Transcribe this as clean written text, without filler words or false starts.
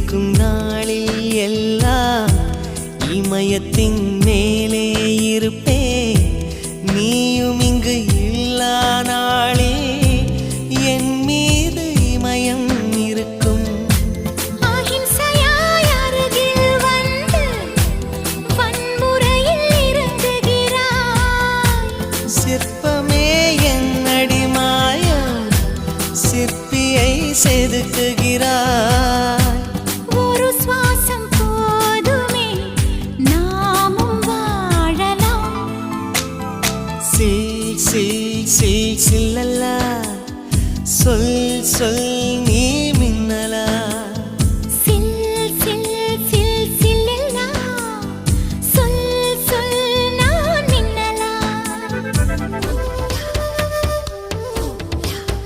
இருக்கும் நாளில் எல்லாம் இமயத்தின் மேலே இருப்பே. நீயும் இங்கு இல்லா நாளே என் மீது இமயம் இருக்கும். அஹிம்சையாய் அருகில் வந்து வன்முறையில் இறங்குகிறாய். சிற்பமே என் அடிமாயா சிற்பியை செதுக்குகிறாய். ஒரு சுவாசம் போதுமே நாமும் வாழலாம். சில் சில் சில் சில்லல்லா சொல் சொல் நீ